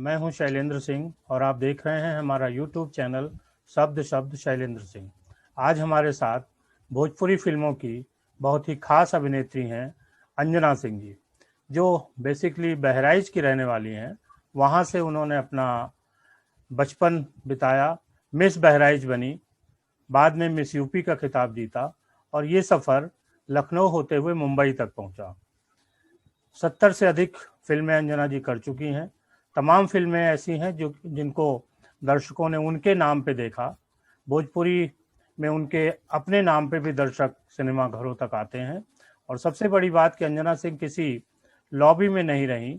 मैं हूं शैलेंद्र सिंह और आप देख रहे हैं हमारा यूट्यूब चैनल शब्द शब्द शैलेंद्र सिंह। आज हमारे साथ भोजपुरी फिल्मों की बहुत ही खास अभिनेत्री हैं अंजना सिंह जी, जो बेसिकली बहराइच की रहने वाली हैं। वहाँ से उन्होंने अपना बचपन बिताया, मिस बहराइच बनी, बाद में मिस यूपी का खिताब जीता और ये सफ़र लखनऊ होते हुए मुंबई तक पहुंचा। 70 से अधिक फिल्में अंजना जी कर चुकी हैं। तमाम फिल्में ऐसी हैं जिनको दर्शकों ने उनके नाम पे देखा। भोजपुरी में उनके अपने नाम पे भी दर्शक सिनेमा घरों तक आते हैं। और सबसे बड़ी बात कि अंजना सिंह किसी लॉबी में नहीं रहीं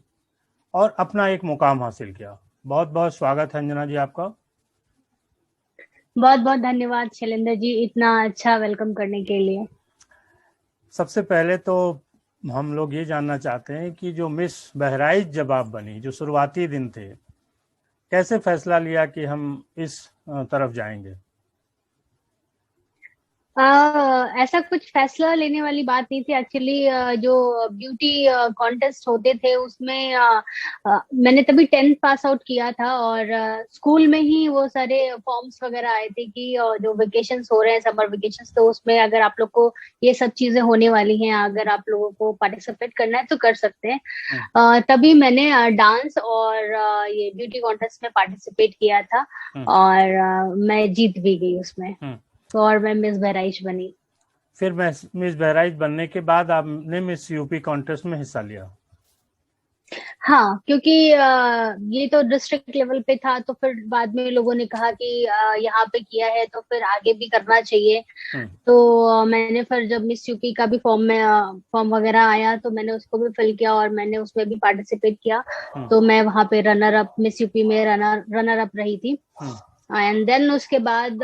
और अपना एक मुकाम हासिल किया। बहुत बहुत स्वागत है अंजना जी आपका। बहुत बहुत धन्यवाद शैलेंद्र जी, इतना अच्छा वेलकम करने के लिए। सबसे पहले तो हम लोग ये जानना चाहते हैं कि जो मिस बहराइच जब आप बनी, जो शुरुआती दिन थे, कैसे फैसला लिया कि हम इस तरफ जाएंगे? ऐसा कुछ फैसला लेने वाली बात नहीं थी एक्चुअली। जो ब्यूटी कॉन्टेस्ट होते थे उसमें मैंने तभी 10th पास आउट किया था और स्कूल में ही वो सारे फॉर्म्स वगैरह आए थे कि जो वेकेशंस हो रहे हैं, समर वेकेशंस, तो उसमें अगर आप लोग को ये सब चीजें होने वाली हैं, अगर आप लोगों को पार्टिसिपेट करना है तो कर सकते हैं। तभी मैंने डांस और ये ब्यूटी कॉन्टेस्ट में पार्टिसिपेट किया था और मैं जीत भी गई उसमें, और मैं मिस बहराइच बनी। फिर मिस बहराइच बनने के बाद आपने मिस यूपी कॉन्टेस्ट में हिस्सा लिया? हाँ, क्योंकि ये तो डिस्ट्रिक्ट लेवल पे था, तो फिर बाद में लोगों ने कहा कि यहाँ पे किया है तो फिर आगे भी करना चाहिए। तो मैंने फिर जब मिस यूपी का भी फॉर्म वगैरह आया तो मैंने उसको भी फिल किया और मैंने उसमें भी पार्टिसिपेट किया। तो मैं वहाँ पे रनर अप, मिस यूपी में रनर अप रही थी। एंड देन उसके बाद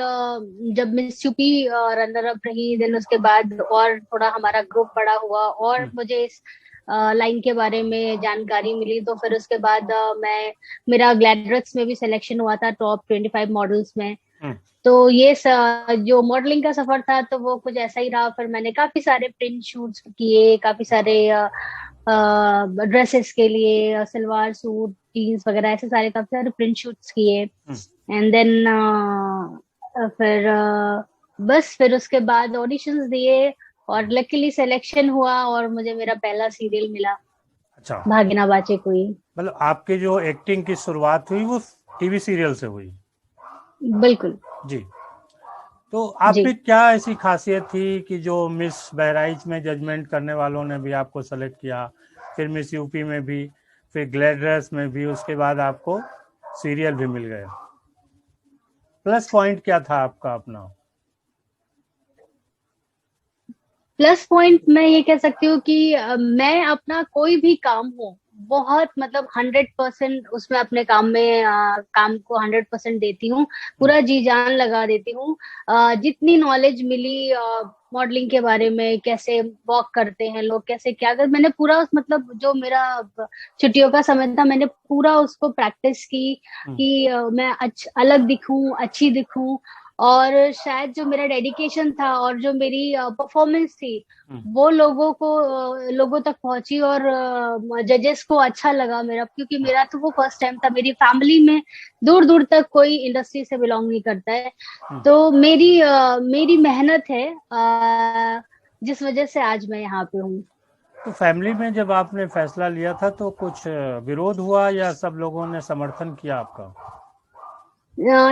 जब मिस यूपी रनर अप रही, देन उसके बाद और थोड़ा हमारा ग्रुप बड़ा हुआ और मुझे इस लाइन के बारे में जानकारी मिली। तो फिर उसके बाद मेरा ग्लैडरेट्स में भी सिलेक्शन हुआ था टॉप 25 मॉडल्स में। तो ये जो मॉडलिंग का सफर था तो वो कुछ ऐसा ही रहा। फिर मैंने काफी सारे प्रिंट शूट्स किए, काफी सारे ड्रेसेस के लिए सलवार सूट, जीन्स वगैरह, ऐसे सारे काफी सारे प्रिंट शूट्स किए। एंड देन फिर बस फिर उसके बाद ऑडिशंस दिए और लकीली सिलेक्शन हुआ और मुझे मेरा पहला सीरियल मिला। अच्छा, भागिना बाचे कोई। मतलब आपके जो एक्टिंग की शुरुआत हुई वो टीवी सीरियल से हुई? बिल्कुल जी। तो आप जी। में क्या ऐसी खासियत थी कि जो मिस बहराइच में जजमेंट करने वालों ने भी आपको सेलेक्ट किया, फिर मिस यूपी में भी, फिर ग्लैडरेस में भी, उसके बाद आपको सीरियल भी मिल गया? प्लस पॉइंट क्या था आपका अपना? प्लस पॉइंट मैं ये कह सकती हूँ कि मैं अपना कोई भी काम हो बहुत मतलब 100% उसमें अपने काम में काम को 100% देती हूँ, पूरा जी जान लगा देती हूँ। जितनी नॉलेज मिली मॉडलिंग के बारे में, कैसे वॉक करते हैं लोग, कैसे क्या कर, मैंने पूरा मतलब जो मेरा छुट्टियों का समय था मैंने पूरा उसको प्रैक्टिस की कि मैं अलग दिखूं, अच्छी दिखूं। और शायद जो मेरा डेडिकेशन था और जो मेरी परफॉर्मेंस थी वो लोगों तक पहुंची और जजेस को अच्छा लगा मेरा, क्योंकि मेरा तो वो फर्स्ट टाइम था। मेरी फैमिली में दूर दूर तक कोई इंडस्ट्री से बिलोंग नहीं करता है। तो मेरी मेहनत है जिस वजह से आज मैं यहाँ पे हूँ। तो फैमिली में जब आपने फैसला लिया था तो कुछ विरोध हुआ या सब लोगों ने समर्थन किया आपका?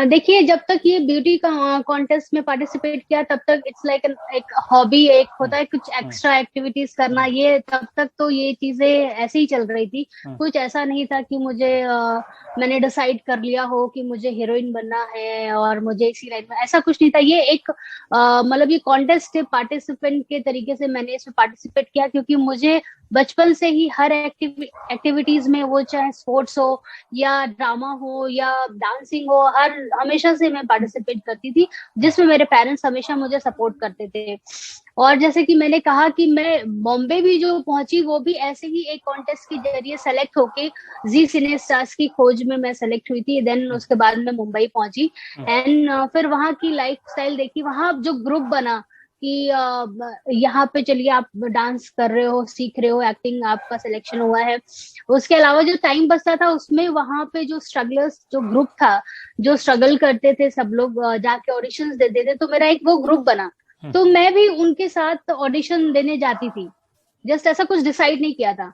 देखिए, जब तक ये ब्यूटी का कॉन्टेस्ट में पार्टिसिपेट किया तब तक इट्स लाइक एक हॉबी, एक होता है कुछ एक्स्ट्रा एक्टिविटीज करना, ये तब तक तो ये चीजें ऐसे ही चल रही थी। कुछ ऐसा नहीं था कि मैंने डिसाइड कर लिया हो कि मुझे हीरोइन बनना है और मुझे इसी लाइन में, ऐसा कुछ नहीं था। ये एक मतलब ये कॉन्टेस्ट है, पार्टिसिपेंट के तरीके से मैंने इसमें पार्टिसिपेट किया, क्योंकि मुझे बचपन से ही हर एक्टिविटीज में, वो चाहे स्पोर्ट्स हो या ड्रामा हो या डांसिंग हो, हर हमेशा से मैं पार्टिसिपेट करती थी, जिसमें मेरे पेरेंट्स हमेशा मुझे सपोर्ट करते थे। और जैसे कि मैंने कहा कि मैं बॉम्बे भी जो पहुंची वो भी ऐसे ही एक कॉन्टेस्ट के जरिए सेलेक्ट होके जी सिने स्टार्स की खोज में मैं सेलेक्ट हुई थी। देन उसके बाद मैं मुंबई पहुंची एंड फिर वहां की लाइफ स्टाइल देखी, वहां जो ग्रुप बना कि यहाँ पे चलिए आप डांस कर रहे हो, सीख रहे हो, एक्टिंग आपका सिलेक्शन हुआ है। उसके अलावा जो टाइम बचता था उसमें वहां पे जो स्ट्रगलर्स जो ग्रुप था, जो स्ट्रगल करते थे सब लोग, जाके ऑडिशंस देते थे, तो मेरा एक वो ग्रुप बना। तो मैं भी उनके साथ ऑडिशन देने जाती थी। जस्ट ऐसा कुछ डिसाइड नहीं किया था।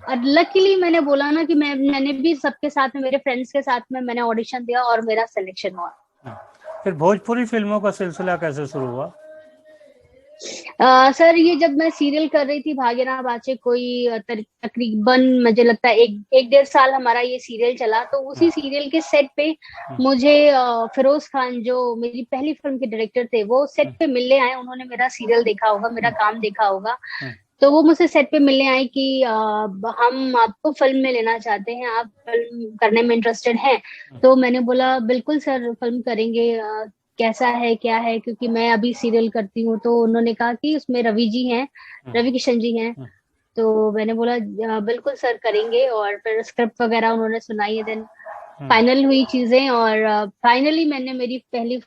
और लकीली मैंने बोला ना कि मैंने भी सबके साथ में, मेरे फ्रेंड्स के साथ में मैंने ऑडिशन दिया और मेरा सिलेक्शन हुआ। फिर भोजपुरी फिल्मों का सिलसिला कैसे शुरू हुआ? सर ये जब मैं सीरियल कर रही थी भाग्य ना बाचे कोई तकरीबन मुझे लगता है एक डेढ़ साल हमारा ये सीरियल चला। तो उसी सीरियल के सेट पे मुझे फिरोज खान जो मेरी पहली फिल्म के डायरेक्टर थे, वो सेट पे मिलने आए। उन्होंने मेरा सीरियल देखा होगा, मेरा काम देखा होगा, तो वो मुझसे सेट पे मिलने आए कि हम आपको फिल्म में लेना चाहते हैं, आप फिल्म करने में इंटरेस्टेड हैं? तो मैंने बोला बिल्कुल सर, फिल्म करेंगे, कैसा है क्या है, क्योंकि मैं अभी सीरियल करती हूँ। तो उन्होंने कहा कि उसमें रवि जी हैं, रवि किशन जी हैं। तो मैंने बोला बिल्कुल सर करेंगे। और फिर स्क्रिप्ट वगैरह उन्होंने सुनाई है, देन फाइनल हुई चीजें। और फाइनली मैंने मेरी पहली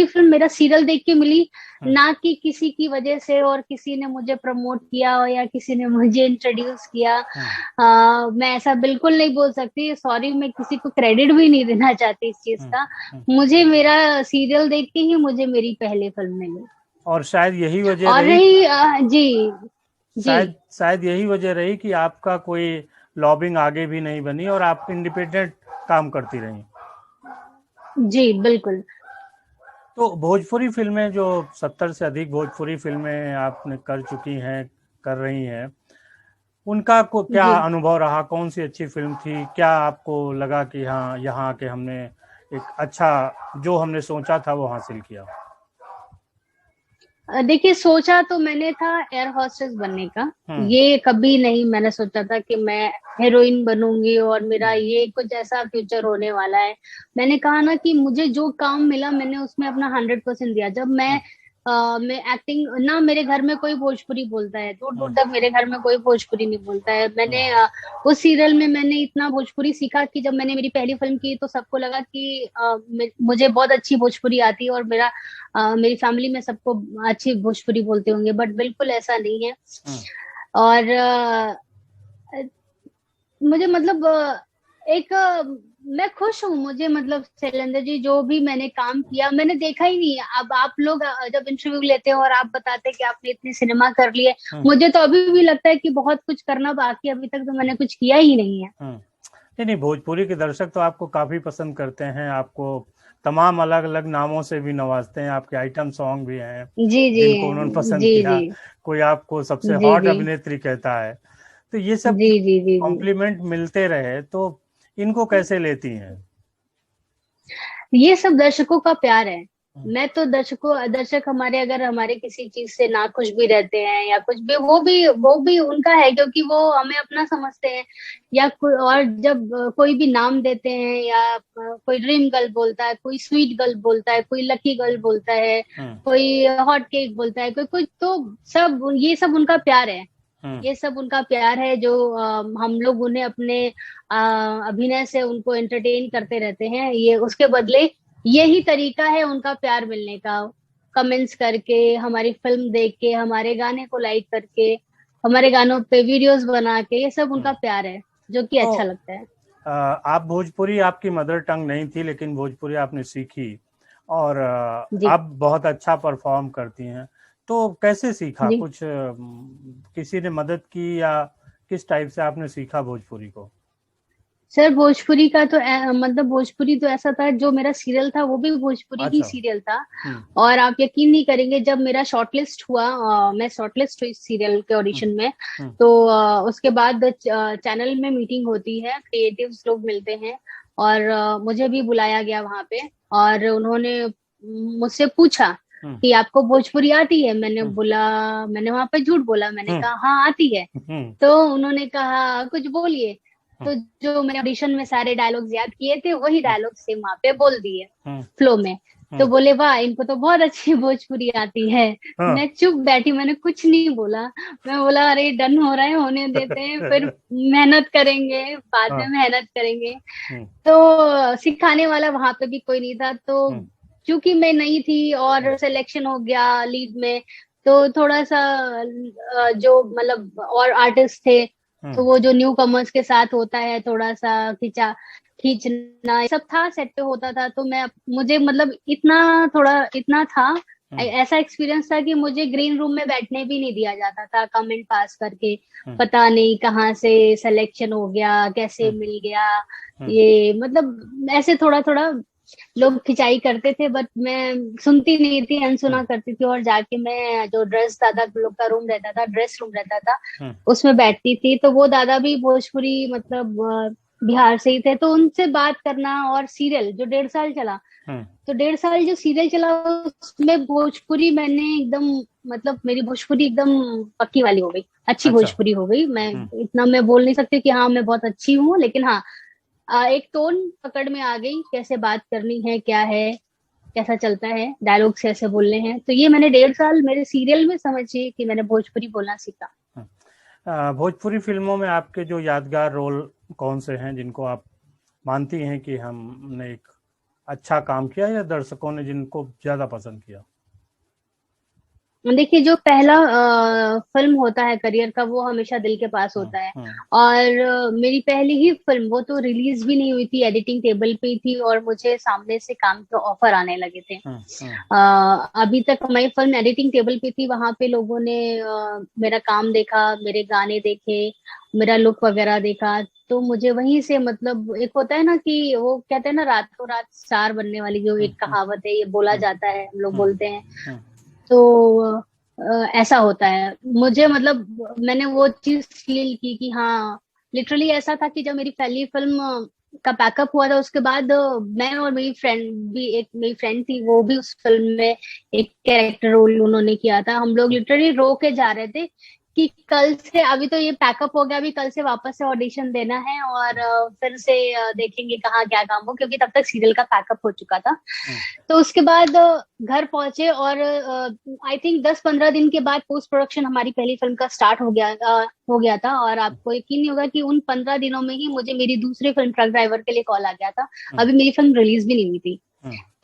फिल्म मेरा सीरियल देख के मिली, ना कि किसी की वजह से और किसी ने मुझे प्रमोट किया या किसी ने मुझे इंट्रोड्यूस किया। मैं ऐसा बिल्कुल नहीं बोल सकती, सॉरी, मैं किसी को क्रेडिट भी नहीं देना चाहती इस चीज का। मुझे मेरा सीरियल देख के ही मुझे मेरी पहली फिल्म मिली। और शायद यही वजह और रही, जी शायद यही वजह रही कि आपका कोई लॉबिंग आगे भी नहीं बनी और आप इंडिपेंडेंट काम करती रही। जी बिल्कुल। तो भोजपुरी फिल्में जो 70 से अधिक भोजपुरी फिल्में आपने कर चुकी हैं, कर रही हैं, उनका को क्या अनुभव रहा? कौन सी अच्छी फिल्म थी? क्या आपको लगा कि हाँ, यहाँ आके हमने एक अच्छा, जो हमने सोचा था वो हासिल किया? देखिए, सोचा तो मैंने था एयर होस्टेस बनने का। ये कभी नहीं मैंने सोचा था कि मैं हीरोइन बनूंगी और मेरा ये कुछ ऐसा फ्यूचर होने वाला है। मैंने कहा ना कि मुझे जो काम मिला मैंने उसमें अपना 100% दिया। जब मैं एक्टिंग ना, मेरे घर में कोई भोजपुरी बोलता है, दूर दूर तक मेरे घर में कोई भोजपुरी नहीं बोलता है। मैंने उस सीरियल में मैंने इतना भोजपुरी सीखा कि जब मैंने मेरी पहली फिल्म की तो सबको लगा कि मुझे बहुत अच्छी भोजपुरी आती है और मेरी फैमिली में सबको अच्छी भोजपुरी बोलते होंगे, बट बिल्कुल ऐसा नहीं है। और मुझे मतलब मैं खुश हूँ। मुझे मतलब शैलेंद्र जी, जो भी मैंने काम किया मैंने देखा ही नहीं है। अब आप लोग जब इंटरव्यू लेते हो और आप बताते हैं कि आपने इतने सिनेमा कर लिए, मुझे तो अभी भी लगता है कि बहुत कुछ करना बाकी है, अभी तक तो मैंने कुछ किया ही नहीं है। नहीं, भोजपुरी के दर्शक तो आपको काफी पसंद करते हैं, आपको तमाम अलग अलग नामों से भी नवाजते हैं, आपके आइटम सॉन्ग भी हैं जिनको उन्होंने पसंद किया। कोई आपको सबसे हॉट अभिनेत्री कहता है। तो ये सब कॉम्प्लीमेंट मिलते रहे, तो इनको कैसे लेती हैं? ये सब दर्शकों का प्यार है। मैं तो दर्शक हमारे अगर हमारे किसी चीज से नाखुश भी रहते हैं या कुछ भी, वो भी उनका है, क्योंकि वो हमें अपना समझते हैं। या और जब कोई भी नाम देते हैं, या कोई ड्रीम गर्ल बोलता है, कोई स्वीट गर्ल बोलता है, कोई लकी गर्ल बोलता है, कोई हॉट केक बोलता है, कोई तो ये सब उनका प्यार है। ये सब उनका प्यार है जो हम लोग उन्हें अपने अभिनय से उनको एंटरटेन करते रहते हैं। ये उसके बदले यही तरीका है उनका प्यार मिलने का, कमेंट्स करके, हमारी फिल्म देख के, हमारे गाने को लाइक करके, हमारे गानों पे वीडियोस बना के, ये सब उनका प्यार है जो कि अच्छा लगता है। आप भोजपुरी आपकी मदर टंग नहीं थी, लेकिन भोजपुरी आपने सीखी और आप बहुत अच्छा परफॉर्म करती हैं। तो कैसे सीखा? कुछ किसी ने मदद की या किस टाइप से आपने सीखा भोजपुरी को? सर भोजपुरी का तो मतलब भोजपुरी तो ऐसा था, जो मेरा सीरियल था वो भी भोजपुरी ही सीरियल था। और आप यकीन नहीं करेंगे, जब मेरा शॉर्टलिस्ट हुआ, मैं शॉर्टलिस्ट हुई सीरियल के ऑडिशन में, तो उसके बाद चैनल में मीटिंग होती है, क्रिएटिव्स लोग मिलते हैं और मुझे भी बुलाया गया वहां पे। और उन्होंने मुझसे पूछा कि आपको भोजपुरी आती है? मैंने बोला, मैंने वहां पे झूठ बोला, मैंने कहा हाँ आती है। तो उन्होंने कहा कुछ बोलिए। तो जो मैंने ऑडिशन में सारे डायलॉग्स याद किए थे वही डायलॉग सेम वहां पे बोल दिए फ्लो में। तो बोले वाह, इनको तो बहुत अच्छी भोजपुरी आती है। मैं चुप बैठी, मैंने कुछ नहीं बोला। मैं बोला अरे डन हो रहा है, होने देते हैं, फिर मेहनत करेंगे, बाद में मेहनत करेंगे। तो सिखाने वाला वहां पे भी कोई नहीं था। तो चूंकि मैं नई थी और सिलेक्शन हो गया लीड में, तो थोड़ा सा जो मतलब और आर्टिस्ट थे, तो वो जो न्यू कमर्स के साथ होता है, थोड़ा सा खींचना ये सब था, सेट पे होता था। तो मुझे मतलब इतना था, ऐसा एक्सपीरियंस था कि मुझे ग्रीन रूम में बैठने भी नहीं दिया जाता था कमेंट पास करके। पता नहीं कहाँ से सिलेक्शन हो गया, कैसे मिल गया ये, मतलब ऐसे थोड़ा थोड़ा लोग खिंचाई करते थे, बट मैं सुनती नहीं थी, अनसुना करती थी। और जाके मैं जो ड्रेस दादा लोग का रूम रहता था, ड्रेस रूम रहता था, उसमें बैठती थी। तो वो दादा भी भोजपुरी मतलब बिहार से ही थे, तो उनसे बात करना। और सीरियल जो 1.5 साल चला, तो 1.5 साल जो सीरियल चला उसमें भोजपुरी मैंने एकदम, मतलब मेरी भोजपुरी एकदम पक्की वाली हो गई, अच्छी भोजपुरी हो गई। मैं इतना मैं बोल नहीं सकती कि हाँ मैं बहुत अच्छी हूँ, लेकिन हाँ एक टोन पकड़ में आ गई, कैसे बात करनी है, क्या है, कैसा चलता है, डायलॉग से ऐसे बोलने हैं। तो ये मैंने 1.5 साल मेरे सीरियल में समझिए कि मैंने भोजपुरी बोलना सीखा। भोजपुरी फिल्मों में आपके जो यादगार रोल कौन से हैं जिनको आप मानती हैं कि हमने एक अच्छा काम किया, या दर्शकों ने जिनको ज्यादा पसंद किया? देखिए, जो पहला फिल्म होता है करियर का, वो हमेशा दिल के पास होता है। और मेरी पहली ही फिल्म, वो तो रिलीज भी नहीं हुई थी, एडिटिंग टेबल पे ही थी, और मुझे सामने से काम के ऑफर आने लगे थे। अभी तक मैं फिल्म एडिटिंग टेबल पे थी, वहां पे लोगों ने मेरा काम देखा, मेरे गाने देखे, मेरा लुक वगैरह देखा। तो मुझे वहीं से, मतलब एक होता है ना कि वो कहते हैं ना, रातों रात स्टार बनने वाली जो एक कहावत है, ये बोला जाता है, हम लोग बोलते हैं। तो ऐसा होता है मुझे, मतलब मैंने वो चीज फील की कि हाँ, लिटरली ऐसा था कि जब मेरी पहली फिल्म का पैकअप हुआ था, उसके बाद मैं और मेरी फ्रेंड भी, एक मेरी फ्रेंड थी, वो भी उस फिल्म में एक कैरेक्टर रोल उन्होंने किया था। हम लोग लिटरली रो के जा रहे थे कि कल से, अभी तो ये पैकअप हो गया, अभी कल से वापस से ऑडिशन देना है, और फिर से देखेंगे कहाँ क्या काम हो, क्योंकि तब तक सीरियल का पैकअप हो चुका था। तो उसके बाद घर पहुंचे, और आई थिंक 10-15 दिन के बाद पोस्ट प्रोडक्शन हमारी पहली फिल्म का स्टार्ट हो गया था। और आपको यकीन नहीं होगा कि उन 15 दिनों में ही मुझे मेरी दूसरी फिल्म ट्रक ड्राइवर के लिए कॉल आ गया था। अभी मेरी फिल्म रिलीज भी नहीं हुई थी।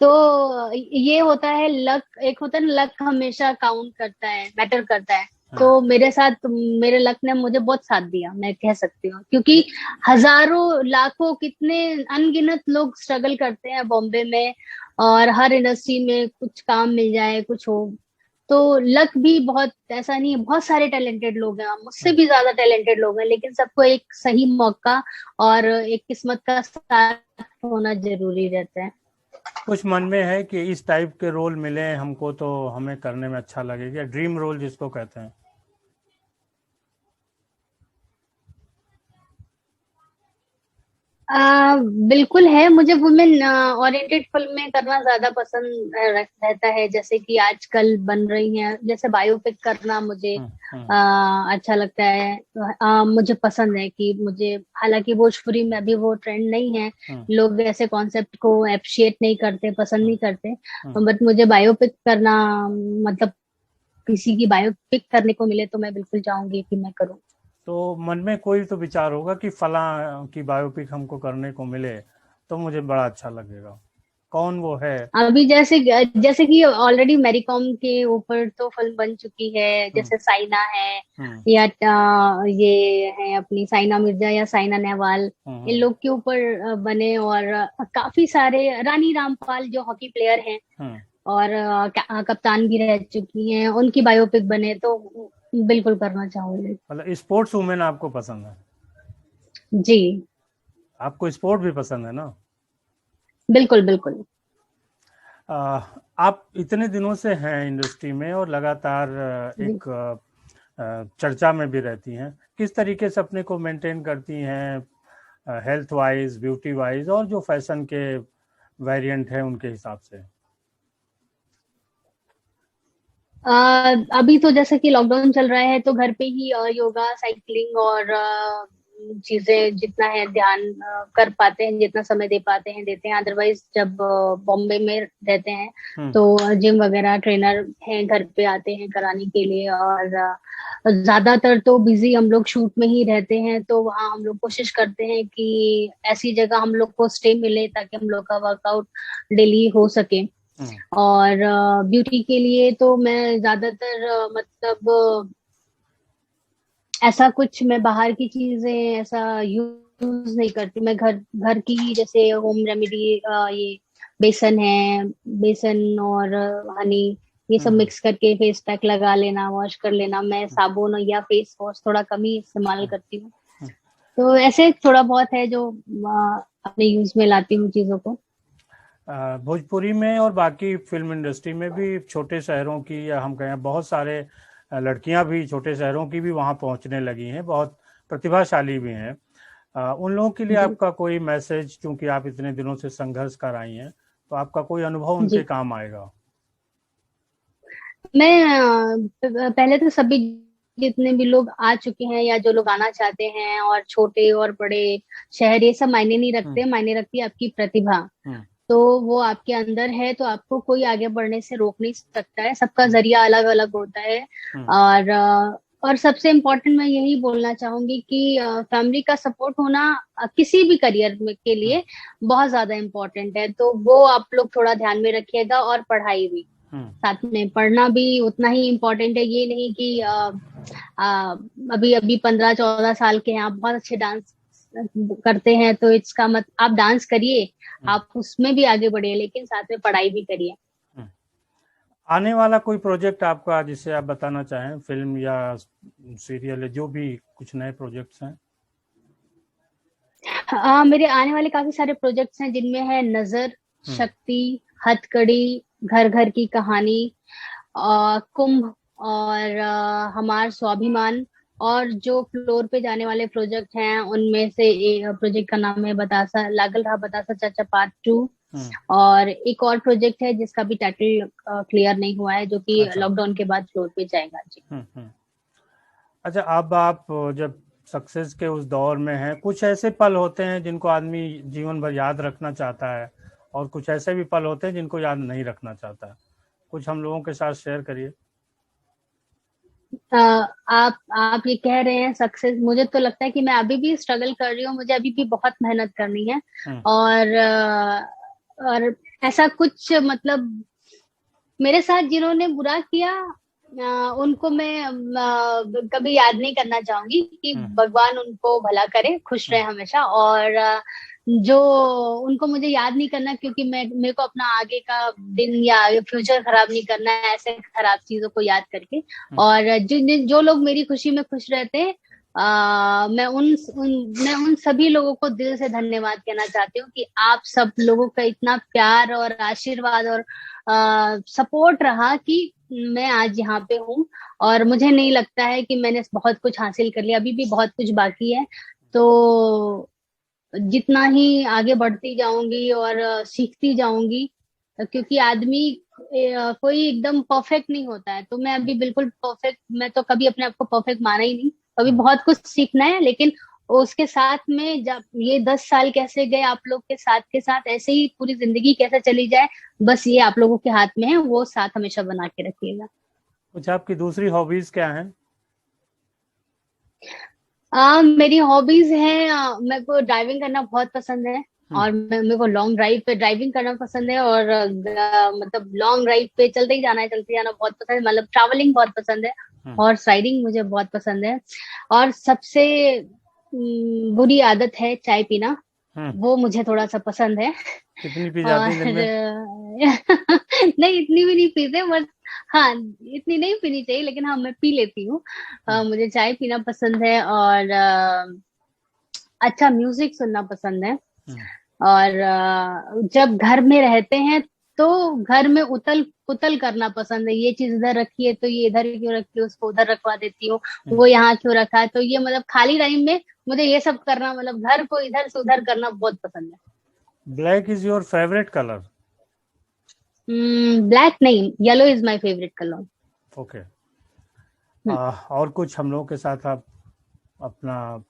तो ये होता है लक, एक होता है ना, लक हमेशा काउंट करता है, मैटर करता है। तो मेरे साथ मेरे लक ने मुझे बहुत साथ दिया, मैं कह सकती हूँ, क्योंकि हजारों लाखों कितने अनगिनत लोग स्ट्रगल करते हैं बॉम्बे में, और हर इंडस्ट्री में कुछ काम मिल जाए, कुछ हो। तो लक भी बहुत, ऐसा नहीं है, बहुत सारे टैलेंटेड लोग हैं, मुझसे भी ज्यादा टैलेंटेड लोग हैं, लेकिन सबको एक सही मौका और एक किस्मत का साथ होना जरूरी रहता है। कुछ मन में है कि इस टाइप के रोल मिले हमको तो हमें करने में अच्छा लगेगा, ड्रीम रोल जिसको कहते हैं? बिल्कुल है, मुझे वुमेन ओरिएंटेड फिल्में करना ज्यादा पसंद रहता है, जैसे कि आजकल बन रही हैं, जैसे बायोपिक करना मुझे अच्छा लगता है। मुझे पसंद है कि मुझे, हालांकि भोजपुरी में अभी वो ट्रेंड नहीं है, लोग ऐसे कॉन्सेप्ट को अप्रिशिएट नहीं करते, पसंद नहीं करते, बट मुझे बायोपिक करना, मतलब किसी की बायोपिक करने को मिले तो मैं बिल्कुल चाहूंगी कि मैं करूँ। तो मन में कोई तो विचार होगा कि फला की बायोपिक हमको करने को मिले तो मुझे बड़ा अच्छा लगेगा, कौन वो है? अभी जैसे जैसे कि ऑलरेडी मैरी कॉम के ऊपर तो फिल्म बन चुकी है, जैसे साइना है, या ये है अपनी साइना मिर्जा या साइना नेहवाल, इन लोग के ऊपर बने। और काफी सारे, रानी रामपाल जो हॉकी प्लेयर हैं और कप्तान भी रह चुकी हैं, उनकी बायोपिक बने तो बिल्कुल करना चाहूंगी। मतलब स्पोर्ट्स वुमेन आपको पसंद है? जी आपको स्पोर्ट भी पसंद है ना? बिल्कुल बिल्कुल। आप इतने दिनों से हैं इंडस्ट्री में और लगातार एक चर्चा में भी रहती हैं, किस तरीके से अपने को मेंटेन करती हैं, हेल्थ वाइज, ब्यूटी वाइज, और जो फैशन के वेरिएंट हैं उनके हिसाब से? अभी तो जैसे कि लॉकडाउन चल रहा है, तो घर पे ही योगा, साइकिलिंग और चीजें जितना है ध्यान कर पाते हैं, जितना समय दे पाते हैं देते हैं। अदरवाइज जब बॉम्बे में रहते हैं तो जिम वगैरह ट्रेनर हैं घर पे आते हैं कराने के लिए। और ज्यादातर तो बिजी हम लोग शूट में ही रहते हैं, तो वहाँ हम लोग कोशिश करते हैं कि ऐसी जगह हम लोग को स्टे मिले ताकि हम लोग का वर्कआउट डेली हो सके। और ब्यूटी के लिए तो मैं ज्यादातर मतलब ऐसा कुछ मैं बाहर की चीजें ऐसा यूज नहीं करती। मैं घर घर की ही जैसे होम रेमेडी, ये बेसन है, बेसन और हनी, ये सब मिक्स करके फेस पैक लगा लेना, वॉश कर लेना। मैं साबुन या फेस वॉश थोड़ा कम ही इस्तेमाल करती हूँ। तो ऐसे थोड़ा बहुत है जो अपने यूज में लाती हूँ चीजों को। भोजपुरी में और बाकी फिल्म इंडस्ट्री में भी छोटे शहरों की, या हम कहें बहुत सारे लड़कियां भी छोटे शहरों की भी वहां पहुंचने लगी हैं, बहुत प्रतिभाशाली भी हैं। उन लोगों के लिए आपका कोई मैसेज, क्योंकि आप इतने दिनों से संघर्ष कर आई हैं, तो आपका कोई अनुभव उनके जी, काम आएगा? मैं पहले तो सभी जितने भी लोग आ चुके हैं या जो लोग आना चाहते हैं, और छोटे और बड़े शहर, ये सब मायने नहीं रखते, मायने रखती है आपकी प्रतिभा। तो वो आपके अंदर है तो आपको कोई आगे बढ़ने से रोक नहीं सकता है। सबका जरिया अलग अलग होता है। और और सबसे इम्पोर्टेंट मैं यही बोलना चाहूंगी कि फैमिली का सपोर्ट होना किसी भी करियर में के लिए बहुत ज्यादा इम्पोर्टेंट है। तो वो आप लोग थोड़ा ध्यान में रखिएगा। और पढ़ाई भी, साथ में पढ़ना भी उतना ही इम्पोर्टेंट है। ये नहीं कि अभी अभी 15-14 साल के हैं, आप बहुत अच्छे डांस करते हैं तो इसका मत आप डांस करिए, आप उसमें भी आगे बढ़िए, लेकिन साथ में पढ़ाई भी करिए। आने वाला कोई प्रोजेक्ट आपका जिसे आप बताना चाहें, फिल्म या सीरियल है, जो भी कुछ नए प्रोजेक्ट्स हैं? मेरे आने वाले काफी सारे प्रोजेक्ट्स हैं, जिनमें है नजर, शक्ति, हथकड़ी, घर घर की कहानी, कुंभ, और हमार स्वाभिमान। और जो फ्लोर पे जाने वाले प्रोजेक्ट हैं उनमें से एक प्रोजेक्ट का नाम है बतासा लागल रहा बतासा चाचा पार्ट 2। और एक और प्रोजेक्ट है जिसका भी टाइटल क्लियर नहीं हुआ है, जो कि अच्छा। लॉकडाउन के बाद फ्लोर पे जाएगा। जी। अच्छा, अब आप जब सक्सेस के उस दौर में हैं, कुछ ऐसे पल होते हैं जिनको आदमी जीवन भर याद रखना चाहता है, और कुछ ऐसे भी पल होते हैं जिनको याद नहीं रखना चाहता। कुछ हम लोगों के साथ शेयर करिए। आप ये कह रहे हैं सक्सेस, मुझे तो लगता है कि मैं अभी भी स्ट्रगल कर रही हूँ, मुझे अभी भी बहुत मेहनत करनी है। और और ऐसा कुछ मतलब मेरे साथ जिन्होंने बुरा किया, उनको मैं कभी याद नहीं करना चाहूंगी। कि भगवान उनको भला करे, खुश रहे हमेशा। और जो उनको मुझे याद नहीं करना, क्योंकि मैं मेरे को अपना आगे का दिन या फ्यूचर खराब नहीं करना है ऐसे खराब चीजों को याद करके। और जो लोग मेरी खुशी में खुश रहते हैं, मैं उन सभी लोगों को दिल से धन्यवाद कहना चाहती हूँ कि आप सब लोगों का इतना प्यार और आशीर्वाद और सपोर्ट रहा कि मैं आज यहाँ पे हूँ। और मुझे नहीं लगता है कि मैंने बहुत कुछ हासिल कर लिया, अभी भी बहुत कुछ बाकी है। तो जितना ही आगे बढ़ती जाऊंगी और सीखती जाऊंगी, क्योंकि आदमी कोई एकदम परफेक्ट नहीं होता है। तो मैं अभी बिल्कुल परफेक्ट, मैं तो कभी अपने आप को परफेक्ट माना ही नहीं। अभी बहुत कुछ सीखना है, लेकिन उसके साथ में जब ये 10 साल कैसे गए आप लोग के साथ ऐसे ही पूरी जिंदगी कैसे चली जाए, बस ये आप लोगों के हाथ में है। वो साथ हमेशा बना के रखिएगा। कुछ आपकी दूसरी हॉबीज क्या हैं? मेरी हॉबीज हैं, मेरे को ड्राइविंग करना बहुत पसंद है। और मेरे को लॉन्ग ड्राइव पे ड्राइविंग करना पसंद है। और मतलब लॉन्ग ड्राइव पे चलते जाना बहुत पसंद है, मतलब ट्रैवलिंग बहुत पसंद है। हॉर्स राइडिंग मुझे बहुत पसंद है। और सबसे बुरी आदत है चाय पीना, वो मुझे थोड़ा सा पसंद है। कितनी पी जाती और हैं दिन में? नहीं, इतनी भी नहीं पीते, बस हाँ, इतनी नहीं पीनी चाहिए, लेकिन हाँ मैं पी लेती हूँ। मुझे चाय पीना पसंद है। और अच्छा म्यूजिक सुनना पसंद है। और जब घर में रहते हैं तो घर में उतल पुतल करना पसंद है। ये चीज इधर रखी है तो ये इधर क्यों रखी है, उसको उधर रखवा देती हूँ, वो यहाँ क्यों रखा है। तो ये मतलब खाली टाइम में मुझे ये सब करना, मतलब घर को इधर से उधर करना बहुत पसंद है। Black is your favourite colour? Black नहीं, yellow is my favourite colour. Okay. और कुछ हम लोगों के साथ आप अपना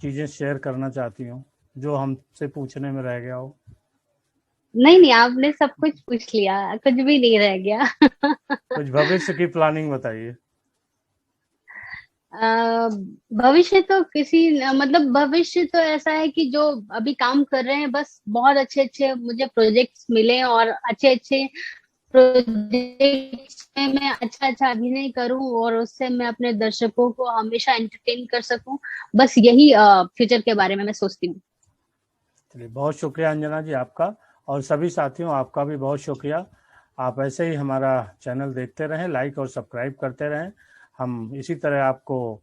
चीजें शेयर करना चाहती हो जो हमसे पूछने में रह गया हो? नहीं नहीं, आपने सब कुछ पूछ लिया, कुछ भी नहीं रह गया। कुछ भविष्य की प्लानिंग बताइए। भविष्य तो मतलब भविष्य तो ऐसा है कि जो अभी काम कर रहे हैं, बस बहुत अच्छे अच्छे मुझे प्रोजेक्ट्स मिले और अच्छे अच्छे प्रोजेक्ट्स में मैं अच्छा अच्छा अभिनय करूं और उससे मैं अपने दर्शकों को हमेशा एंटरटेन कर सकूं। बस यही फ्यूचर के बारे में मैं सोचती हूँ। चलिए, बहुत शुक्रिया अंजना जी आपका, और सभी साथियों आपका भी बहुत शुक्रिया। आप ऐसे ही हमारा चैनल देखते रहें, लाइक और सब्सक्राइब करते रहें। हम इसी तरह आपको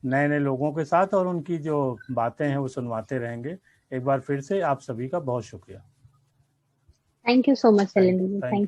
नए नए लोगों के साथ और उनकी जो बातें हैं वो सुनवाते रहेंगे। एक बार फिर से आप सभी का बहुत शुक्रिया। Thank you so much thank Shailendra ji, thank thank you. You.